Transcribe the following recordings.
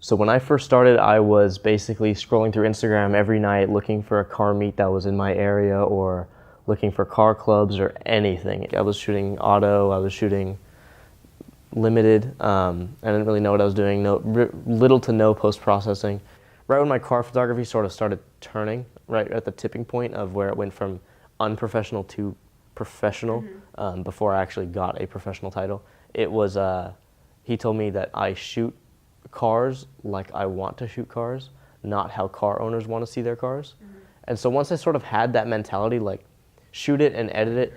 So when I first started, I was basically scrolling through Instagram every night looking for a car meet that was in my area or looking for car clubs or anything. I was shooting auto, I was shooting limited. I didn't really know what I was doing, little to no post-processing. Right when my car photography sort of started turning, right at the tipping point of where it went from unprofessional to professional, before I actually got a professional title, it was, he told me that I shoot cars like I want to shoot cars, not how car owners want to see their cars. And so once I sort of had that mentality, like shoot it and edit it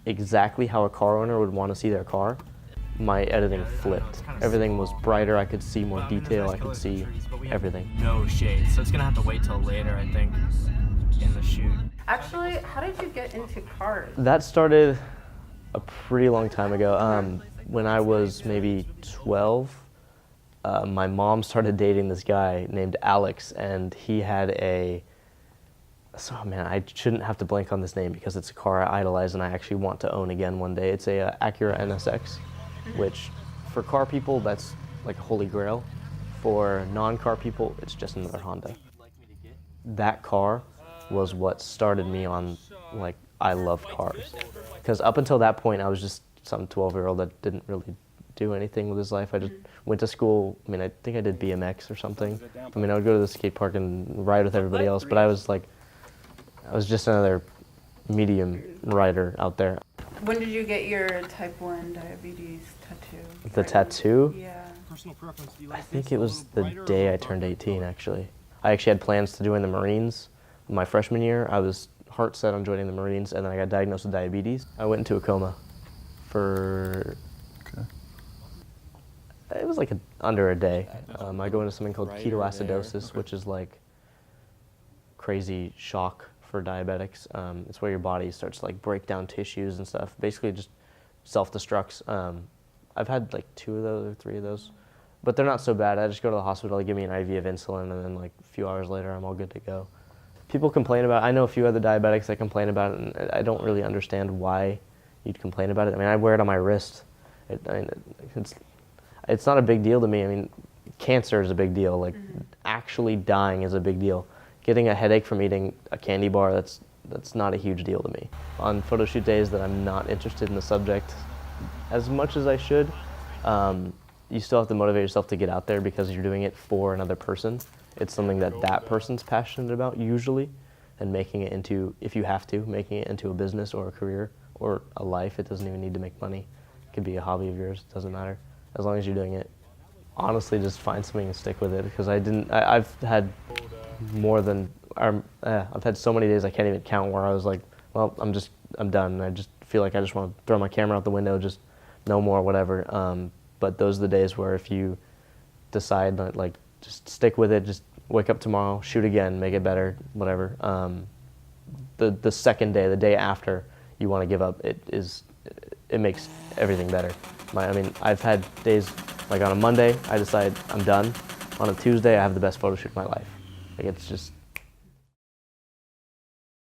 exactly how a car owner would want to see their car, my editing flipped. Everything was brighter, I could see more detail, I could see everything. No shade, so it's gonna have to wait till later, I think, in the shoot. Actually, how did you get into cars? That started a pretty long time ago. When I was maybe 12, my mom started dating this guy named Alex, and he had oh man, I shouldn't have to blank on this name because it's a car I idolize and I actually want to own again one day. It's a Acura NSX, which for car people, that's like a holy grail. For non-car people, it's just another Honda. That car was what started me on, like, I love cars. Because up until that point, I was just some 12-year-old that didn't really do anything with his life. I just went to school. I mean, I think I did BMX or something. I mean, I would go to the skate park and ride with everybody else, but I was just another medium rider out there. When did you get your type 1 diabetes tattoo? The tattoo? Yeah. I think it was the day I turned 18, actually. I actually had plans to join the Marines my freshman year. I was heart set on joining the Marines, and then I got diagnosed with diabetes. I went into a coma for... It was like under a day. I go into something called ketoacidosis, which is like crazy shock for diabetics. It's where your body starts to like break down tissues and stuff. Basically just self-destructs. I've had like 2 of those or 3 of those, but they're not so bad. I just go to the hospital, they give me an IV of insulin, and then like a few hours later I'm all good to go. People complain about it. I know a few other diabetics that complain about it, and I don't really understand why you'd complain about it. I mean, I wear it on my wrist. It's not a big deal to me. I mean, cancer is a big deal. Like, actually dying is a big deal. Getting a headache from eating a candy bar, that's not a huge deal to me. On photo shoot days that I'm not interested in the subject as much as I should, you still have to motivate yourself to get out there because you're doing it for another person. It's something that that person's passionate about usually, and making it into, if you have to, making it into a business or a career or a life. It doesn't even need to make money. It could be a hobby of yours, it doesn't matter. As long as you're doing it, honestly, just find something and stick with it. Because I've had more than, I've had so many days I can't even count where I was like, well, I'm done. And I just feel like I just want to throw my camera out the window, just no more, whatever. But those are the days where if you decide that, like, just stick with it, just wake up tomorrow, shoot again, make it better, whatever. The second day, the day after you want to give up, it makes everything better. I mean, I've had days, like on a Monday, I decide I'm done. On a Tuesday, I have the best photo shoot of my life. Like, it's just,